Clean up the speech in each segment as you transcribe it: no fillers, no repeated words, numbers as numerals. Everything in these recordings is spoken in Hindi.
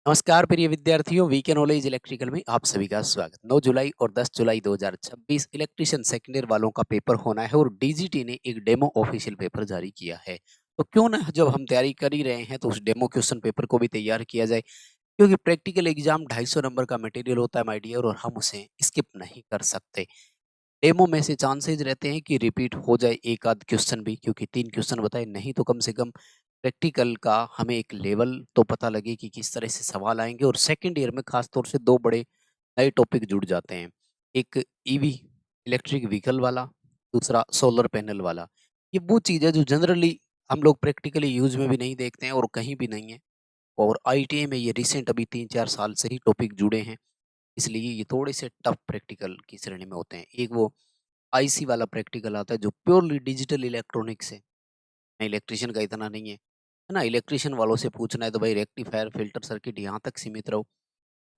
नमस्कार प्रिय विद्यार्थियों, वीके नॉलेज इलेक्ट्रिकल में आप सभी का स्वागत। 9 जुलाई और 10 जुलाई 2026 इलेक्ट्रिशियन सेकेंड ईयर वालों का पेपर होना है और डीजीटी ने एक डेमो ऑफिशियल पेपर जारी किया है। तो क्यों ना जब हम तैयारी कर ही रहे हैं तो उस डेमो क्वेश्चन पेपर को भी तैयार किया जाए, क्योंकि प्रैक्टिकल एग्जाम 250 नंबर का मटेरियल होता है माय डियर, और हम उसे स्किप नहीं कर सकते। डेमो में से चांसेस रहते हैं कि रिपीट हो जाए एक आध क्वेश्चन भी, क्योंकि 3 क्वेश्चन बताए नहीं तो कम से कम प्रैक्टिकल का हमें एक लेवल तो पता लगे कि किस तरह से सवाल आएँगे। और सेकंड ईयर में खास तौर से 2 बड़े नए टॉपिक जुड़ जाते हैं। एक ईवी इलेक्ट्रिक व्हीकल वाला, दूसरा सोलर पैनल वाला। ये वो चीज़ है जो जनरली हम लोग प्रैक्टिकली यूज़ में भी नहीं देखते हैं और कहीं भी नहीं है। और आईटीआई में ये रिसेंट अभी 3-4 साल से ही टॉपिक जुड़े हैं, इसलिए ये थोड़े से टफ प्रैक्टिकल की श्रेणी में होते हैं। एक वो आईसी वाला प्रैक्टिकल आता है जो प्योरली डिजिटल इलेक्ट्रॉनिक्स है। इलेक्ट्रिशियन का इतना नहीं है ना? इलेक्ट्रिशियन वालों से पूछना है तो भाई रेक्टिफायर, फ़िल्टर सर्किट यहाँ तक सीमित रहो।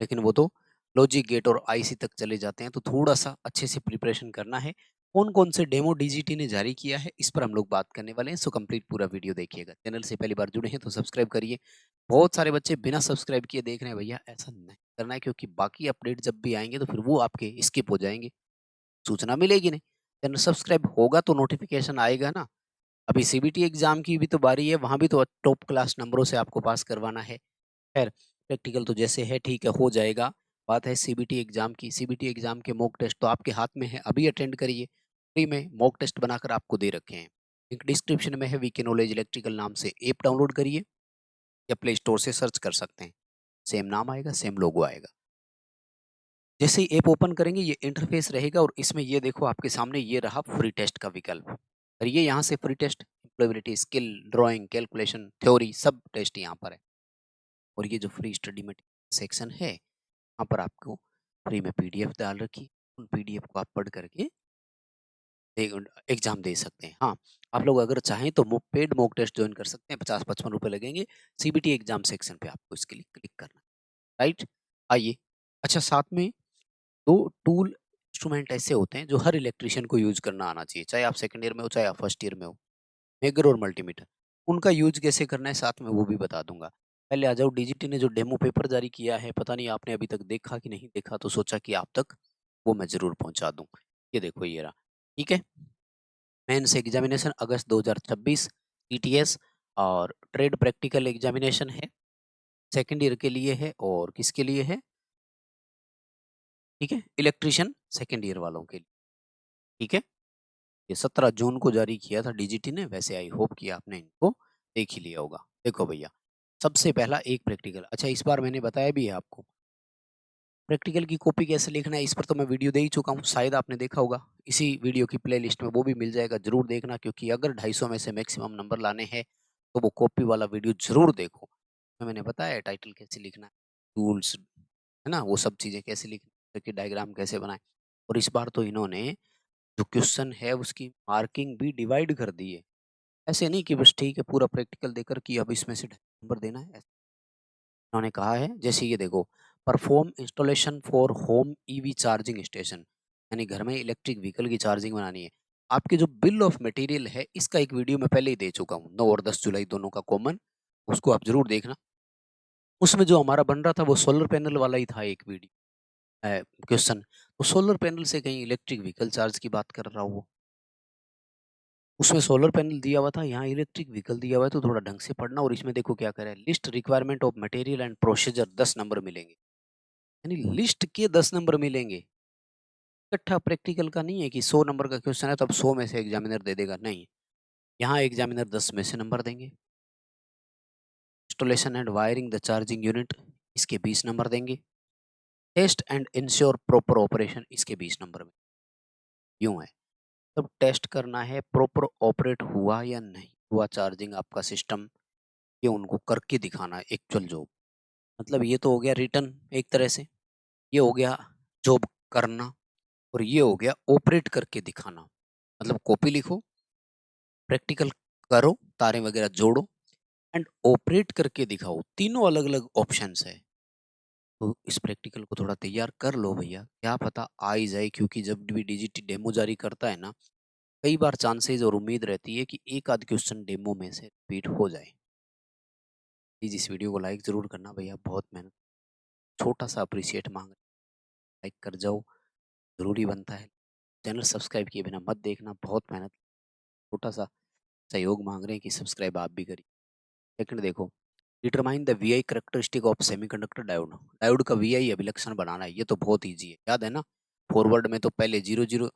लेकिन वो तो लॉजिक गेट और आईसी तक चले जाते हैं, तो थोड़ा-सा अच्छे से प्रिपरेशन करना है। कौन-कौन से डेमो डीजीटी ने जारी किया है, इस पर हम लोग बात करने वाले हैं, सो कंप्लीट पूरा वीडियो देखिएगा। चैनल से पहली बार जुड़े हैं तो सब्सक्राइब करिए। बहुत सारे बच्चे बिना सब्सक्राइब किए देख रहे हैं, भैया ऐसा नहीं करना है, क्योंकि बाकी अपडेट जब भी आएँगे तो फिर वो आपके स्किप हो जाएँगे, सूचना मिलेगी नहीं। चैनल सब्सक्राइब होगा तो नोटिफ़िकेशन आएगा ना। अभी सीबीटी एग्ज़ाम की भी तो बारी है, वहाँ भी तो टॉप क्लास नंबरों से आपको पास करवाना है। खैर, प्रैक्टिकल तो जैसे है ठीक है, हो जाएगा। बात है सीबीटी एग्ज़ाम की, सीबीटी एग्ज़ाम के मॉक टेस्ट तो आपके हाथ में है, अभी अटेंड करिए। फ्री में मॉक टेस्ट बनाकर आपको दे रखे हैं। लिंक डिस्क्रिप्शन में है, वीके नॉलेज इलेक्ट्रिकल नाम से ऐप डाउनलोड करिए या प्ले स्टोर से सर्च कर सकते हैं। सेम नाम आएगा, सेम लोगो आएगा। जैसे ही ऐप ओपन करेंगे ये इंटरफेस रहेगा और इसमें ये देखो आपके सामने ये रहा फ्री टेस्ट का विकल्प। और ये यहाँ से free test, employability, skill, drawing, calculation, theory सब टेस्ट यहाँ पर है। और ये जो फ्री स्टडी मटेरियल सेक्शन है, यहाँ पर आपको फ्री में पीडीएफ डाल रखी है। उन पीडीएफ को आप पढ़ करके एग्जाम दे सकते हैं। हाँ, आप लोग अगर चाहें तो पेड मॉक टेस्ट ज्वाइन कर सकते हैं, 50-55 रुपए लगेंगे। सीबीटी एग्जाम सेक्शन पे आपको इसके लिए क्लिक करना है, राइट? आइए। अच्छा, साथ में 2 टूल इंस्ट्रूमेंट ऐसे होते हैं जो हर इलेक्ट्रीशियन को यूज़ करना आना चाहिए, चाहे आप सेकंड ईयर में हो, चाहे आप फर्स्ट ईयर में हो। मेगर और मल्टीमीटर, उनका यूज़ कैसे करना है साथ में वो भी बता दूँगा। पहले आ जाओ, डीजीटी ने जो डेमो पेपर जारी किया है, पता नहीं आपने अभी तक देखा कि नहीं देखा, तो सोचा कि आप तक वो मैं ज़रूर पहुँचा दूँ। ये देखो ये रहा, ठीक है? मेंस एग्ज़ामिनेशन अगस्त 2026, टीटीएस और ट्रेड प्रैक्टिकल एग्ज़ामिनेशन है, सेकंड ईयर के लिए है और किसके लिए है? ठीक है? इलेक्ट्रीशियन सेकंड ईयर वालों के लिए, ठीक है? ये 17 जून को जारी किया था डीजीटी ने, वैसे आई होप कि आपने इनको देख ही लिया होगा। देखो भैया, सबसे पहला एक प्रैक्टिकल, अच्छा इस बार मैंने बताया भी है आपको, प्रैक्टिकल की कॉपी कैसे लिखना है इस पर तो मैं वीडियो दे ही चुका हूँ, शायद आपने देखा होगा। इसी वीडियो की प्लेलिस्ट में वो भी मिल जाएगा, ज़रूर देखना, क्योंकि अगर 250 में से मैक्सिमम नंबर लाने हैं, तो वो कॉपी वाला वीडियो ज़रूर देखो। उसमें मैंने बताया है टाइटल कैसे लिखना है, टूल्स, है ना? वो सब चीज़ें कैसे लिखनी, सर्किट डायग्राम कैसे बनाएँ। और इस बार तो इन्होंने जो क्वेश्चन है उसकी मार्किंग भी डिवाइड कर दी है। ऐसे नहीं कि बस ठीक है पूरा प्रैक्टिकल देकर कि अब इसमें से नंबर देना है। उन्होंने कहा है जैसे ये देखो, perform installation for home EV charging station, यानी घर में इलेक्ट्रिक व्हीकल की चार्जिंग बनानी है। आपके जो बिल ऑफ मटेरियल है इसका एक वीडियो मैं पहले ही दे चुका हूँ, 9 और 10 जुलाई दोनों का कॉमन, उसको आप जरूर देखना। उसमें जो हमारा बन रहा था वो सोलर पैनल वाला ही था एक वीडियो, क्वेश्चन। तो सोलर पैनल से कहीं इलेक्ट्रिक व्हीकल चार्ज की बात कर रहा हूँ, उसमें सोलर पैनल दिया हुआ था, यहाँ इलेक्ट्रिक व्हीकल दिया हुआ है, तो थोड़ा ढंग से पढ़ना। और इसमें देखो क्या करा है, list requirement of material and procedure 10 number मिलेंगे, यानी लिस्ट के 10 नंबर मिलेंगे। इकट्ठा प्रैक्टिकल का नहीं है कि 100 नंबर का क्वेश्चन है तो अब 100 में से एग्जामिनर दे देगा, नहीं। यहाँ एग्जामिनर 10 में से नंबर देंगे। Installation and wiring the charging unit, इसके 20 नंबर देंगे। Test and ensure proper operation, इसके 20 नंबर में। यूँ है, तब टेस्ट करना है प्रॉपर ऑपरेट हुआ या नहीं हुआ चार्जिंग आपका सिस्टम, ये उनको करके दिखाना है एक्चुअल जॉब। मतलब ये तो हो गया रिटर्न एक तरह से, ये हो गया जॉब करना, और ये हो गया ऑपरेट करके दिखाना। मतलब कॉपी लिखो, प्रैक्टिकल करो, तारें वगैरह जोड़ो एंड ऑपरेट करके दिखाओ, तीनों अलग-अलग ऑप्शंस है। तो इस प्रैक्टिकल को थोड़ा तैयार कर लो भैया, क्या पता आ ही जाए, क्योंकि जब भी डीजीटी डेमो जारी करता है ना, कई बार चांसेस और उम्मीद रहती है कि एक आध क्वेश्चन डेमो में से रिपीट हो जाए। प्लीज़ इस वीडियो को लाइक ज़रूर करना भैया, बहुत मेहनत छोटा सा अप्रिशिएट मांग रहे हैं, लाइक कर जाओ, ज़रूरी बनता है। चैनल सब्सक्राइब किए बिना मत देखना, बहुत मेहनत, छोटा सा सहयोग मांग रहे हैं कि सब्सक्राइब आप भी करिए। सेकंड देखो, determine the VI characteristic of semiconductor diode. Diode का वीआई अभिलक्षण बनाना है, ये तो बहुत ईजी है, याद है ना। फॉरवर्ड में तो पहले 0 0 है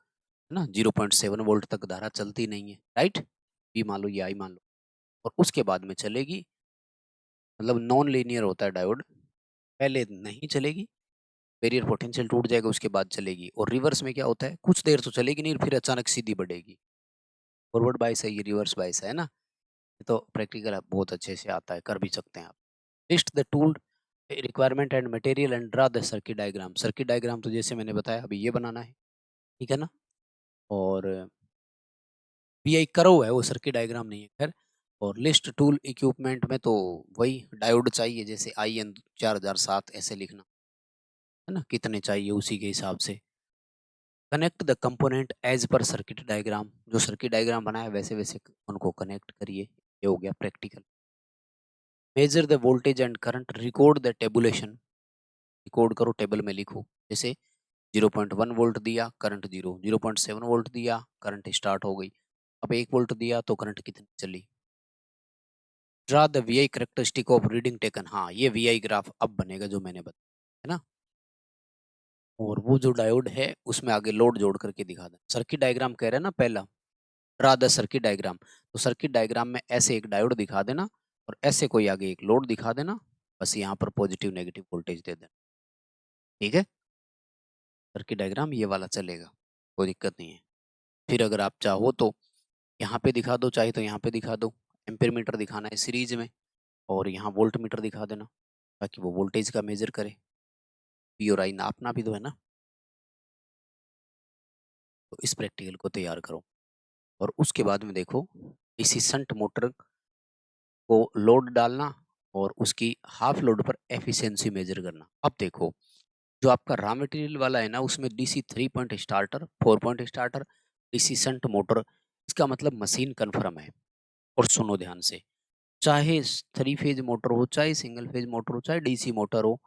ना, 0.7 वोल्ट तक धारा चलती नहीं है, राइट। बी मान लो या आई मान लो, और उसके बाद में चलेगी, मतलब नॉन लीनियर होता है डायोड, पहले नहीं चलेगी, बैरियर पोटेंशियल टूट जाएगा, उसके बाद चलेगी। और रिवर्स में क्या होता है, कुछ देर तो चलेगी नहीं, फिर अचानक सीधी बढ़ेगी। फॉरवर्ड बायस है, ये रिवर्स बायस है ना। ये तो प्रैक्टिकल बहुत अच्छे से आता है, कर भी सकते हैं आप। List the tool requirement and material and draw the circuit diagram. Circuit diagram तो जैसे मैंने बताया अभी ये बनाना है, ठीक है ना। और वीआई करो है, वो सर्किट डायग्राम नहीं है, खैर। और लिस्ट टूल इक्विपमेंट में तो वही डायोड चाहिए, जैसे IN 4007 ऐसे लिखना है ना, कितने चाहिए उसी के हिसाब से। Connect the component as per circuit diagram, जो सर्किट डायग्राम बनाया वैसे वैसे उनको कनेक्ट करिए। ये हो गया practical. Measure the voltage and current, record the tabulation. Record करो, टेबल में लिखो। जैसे 0.1 वोल्ट दिया, करंट 0.7 वोल्ट दिया, करंट स्टार्ट हो गई। अब 1 वोल्ट दिया तो करंट कितनी चली। Draw the VI characteristic of reading taken. हाँ, ये वीआई ग्राफ अब बनेगा जो मैंने बताया है ना। और वो जो डायोड है उसमें आगे लोड जोड़ करके दिखा दें। सर्किट डायग्राम कह रहे हैं ना पहला, ड्रा द सर्किट डायग्राम। तो सर्किट डायग्राम में ऐसे एक डायोड दिखा देना, और ऐसे कोई आगे एक लोड दिखा देना, बस यहाँ पर पॉजिटिव नेगेटिव वोल्टेज दे देना, ठीक है। सर्किट डायग्राम ये वाला चलेगा, कोई दिक्कत नहीं है। फिर अगर आप चाहो तो यहाँ पे दिखा दो, चाहे तो यहाँ पे दिखा दो। एम्पेयर मीटर दिखाना है सीरीज में, और यहाँ वोल्ट मीटर दिखा देना, ताकि वो वोल्टेज का मेजर करे। पी और आई नापना भी तो है ना। तो इस प्रैक्टिकल को तैयार करो, और उसके बाद में देखो, इसी शंट मोटर को लोड डालना, और उसकी हाफ लोड पर एफिशिएंसी मेजर करना। अब देखो, जो आपका रॉ मटेरियल वाला है ना, उसमें DC 3 point starter, 4 point starter, DC shunt motor, इसका मतलब मशीन कन्फर्म है। और सुनो ध्यान से, चाहे 3 फेज मोटर हो, चाहे सिंगल फेज मोटर हो, चाहे DC मोटर हो,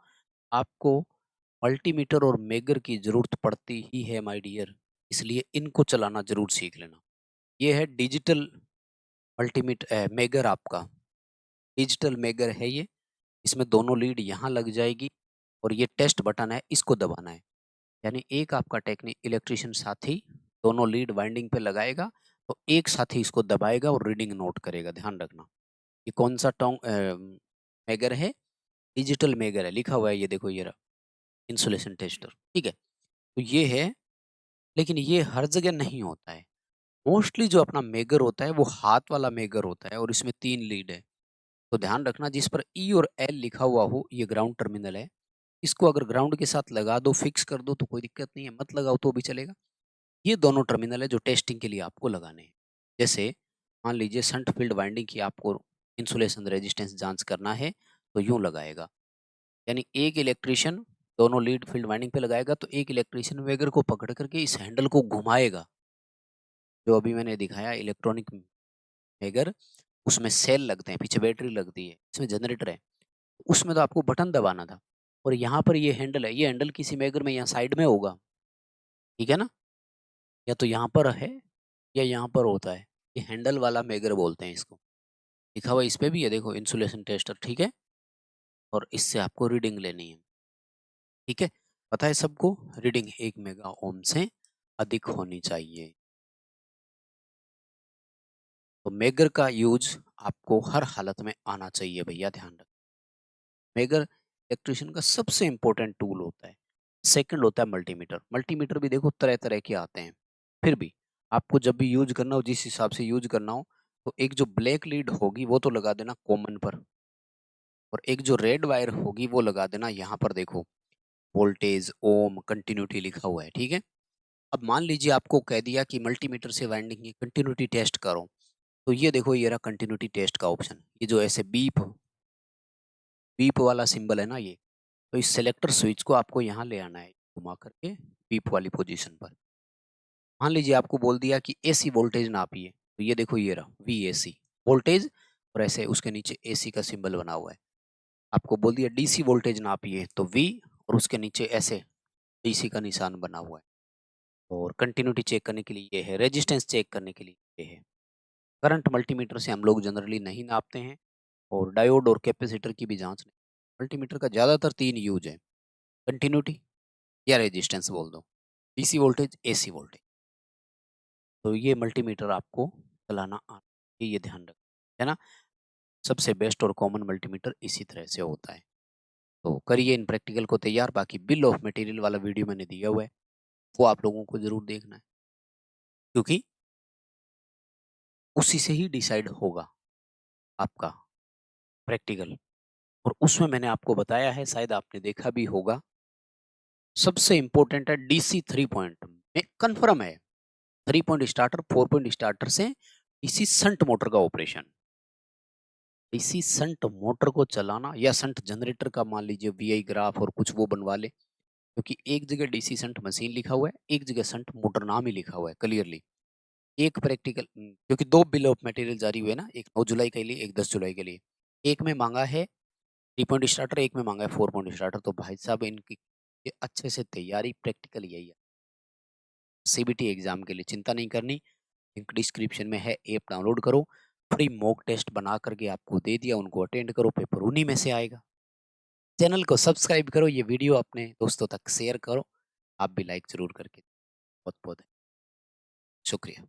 आपको मल्टीमीटर और मेगर की जरूरत पड़ती ही है माय डियर। इसलिए इनको चलाना जरूर सीख लेना। ये है डिजिटल मल्टीमीटर मेगर, आपका डिजिटल मेगर है ये। इसमें दोनों लीड यहाँ लग जाएगी, और ये टेस्ट बटन है, इसको दबाना है। यानी एक आपका टेक्निक इलेक्ट्रिशियन साथी दोनों लीड वाइंडिंग पे लगाएगा, तो एक साथी इसको दबाएगा और रीडिंग नोट करेगा। ध्यान रखना, ये कौन सा मेगर है, डिजिटल मेगर है, लिखा हुआ है ये देखो, ये रहा इंसुलेशन टेस्टर, ठीक है। तो ये है, लेकिन ये हर जगह नहीं होता है। मोस्टली जो अपना मेगर होता है वो हाथ वाला मेगर होता है, और इसमें 3 लीड है। तो ध्यान रखना, जिस पर E और L लिखा हुआ हो, ये ग्राउंड टर्मिनल है। इसको अगर ग्राउंड के साथ लगा दो, फिक्स कर दो, तो कोई दिक्कत नहीं है, मत लगाओ तो भी चलेगा। ये दोनों टर्मिनल है जो टेस्टिंग के लिए आपको लगाने हैं। जैसे मान लीजिए शंट फील्ड वाइंडिंग की आपको इंसुलेशन रेजिस्टेंस जांच करना है, तो यूं लगाएगा। यानी एक इलेक्ट्रिशियन दोनों लीड फील्ड वाइंडिंग पे लगाएगा, तो एक इलेक्ट्रिशियन वेगर को पकड़ करके इस हैंडल को घुमाएगा, जो अभी मैंने दिखाया इलेक्ट्रॉनिक वेगर। उसमें सेल लगते हैं, पीछे बैटरी लगती है, इसमें जनरेटर है। उसमें तो आपको बटन दबाना था, और यहाँ पर ये हैंडल है, ये हैंडल किसी मेगर में यहाँ साइड में होगा, ठीक है ना। या तो यहाँ पर है, या यहाँ पर होता है। ये हैंडल वाला मेगर बोलते हैं इसको। लिखा हुआ इस पे भी है, देखो इंसुलेशन टेस्टर, ठीक है। और इससे आपको रीडिंग लेनी है, ठीक है। पता है सबको, रीडिंग 1 मेगा ओम से अधिक होनी चाहिए। तो मेगर का यूज आपको हर हालत में आना चाहिए भैया, ध्यान रख। मेगर इलेक्ट्रिशियन का सबसे इंपॉर्टेंट टूल होता है। सेकंड होता है मल्टीमीटर। मल्टीमीटर भी देखो तरह तरह के आते हैं, फिर भी आपको जब भी यूज करना हो, जिस हिसाब से यूज करना हो, तो एक जो ब्लैक लीड होगी वो तो लगा देना कॉमन पर, और एक जो रेड वायर होगी वो लगा देना यहाँ पर। देखो वोल्टेज, ओम, कंटिन्यूटी लिखा हुआ है, ठीक है। अब मान लीजिए आपको कह दिया कि मल्टीमीटर से वाइंडिंग की कंटिन्यूटी टेस्ट करो, तो ये देखो, ये रहा कंटिन्यूटी टेस्ट का ऑप्शन। ये जो ऐसे बीप बीप वाला सिंबल है ना, ये तो इस सेलेक्टर स्विच को आपको यहाँ ले आना है, घुमा करके बीप वाली पोजीशन पर। मान लीजिए आपको बोल दिया कि AC वोल्टेज नापिए, तो ये देखो, ये रहा VAC वोल्टेज, और ऐसे उसके नीचे AC का सिंबल बना हुआ है। आपको बोल दिया DC वोल्टेज नापिए, तो V, और उसके नीचे ऐसे डीसी का निशान बना हुआ है। और कंटिन्यूटी चेक करने के लिए ये है, रेजिस्टेंस चेक करने के लिए ये है। करंट मल्टीमीटर से हम लोग जनरली नहीं नापते हैं और डायोड और कैपेसिटर की भी जांच नहीं। मल्टीमीटर का ज़्यादातर 3 यूज है, कंटिन्यूटी या रेजिस्टेंस बोल दो, डीसी वोल्टेज, एसी वोल्टेज। तो ये मल्टीमीटर आपको चलाना आना चाहिए, ये ध्यान रखें, है ना? सबसे बेस्ट और कॉमन मल्टीमीटर इसी तरह से होता है। तो करिए इन प्रैक्टिकल को तैयार, बाकी बिल ऑफ मटेरियल वाला वीडियो मैंने दिया हुआ है, वो आप लोगों को ज़रूर देखना है, क्योंकि उसी से ही डिसाइड होगा आपका प्रैक्टिकल। और उसमें मैंने आपको बताया है, शायद आपने देखा भी होगा, सबसे इम्पोर्टेंट है डीसी 3 पॉइंट में कन्फर्म है, 3 पॉइंट स्टार्टर, 4 पॉइंट स्टार्टर से डीसी शंट मोटर का ऑपरेशन। डीसी शंट मोटर को चलाना या शंट जनरेटर का मान लीजिए वीआई ग्राफ और कुछ वो बनवा ले, क्योंकि एक जगह डीसी शंट मशीन लिखा हुआ है, एक जगह शंट मोटर नाम ही लिखा हुआ है क्लियरली। एक प्रैक्टिकल क्योंकि 2 बिल ऑफ मटेरियल जारी हुए ना, एक 9 जुलाई के लिए, एक 10 जुलाई के लिए। एक में माँगा है 3 पॉइंट स्टार्टर, एक में माँगा है 4 पॉइंट स्टार्टर। तो भाई साहब इनकी ये अच्छे से तैयारी प्रैक्टिकल यही है। सीबीटी एग्ज़ाम के लिए चिंता नहीं करनी, लिंक डिस्क्रिप्शन में है, ऐप डाउनलोड करो, फ्री मॉक टेस्ट बना करके आपको दे दिया, उनको अटेंड करो, पेपर उन्हीं में से आएगा। चैनल को सब्सक्राइब करो, ये वीडियो अपने दोस्तों तक शेयर करो, आप भी लाइक ज़रूर करके बहुत-बहुत शुक्रिया।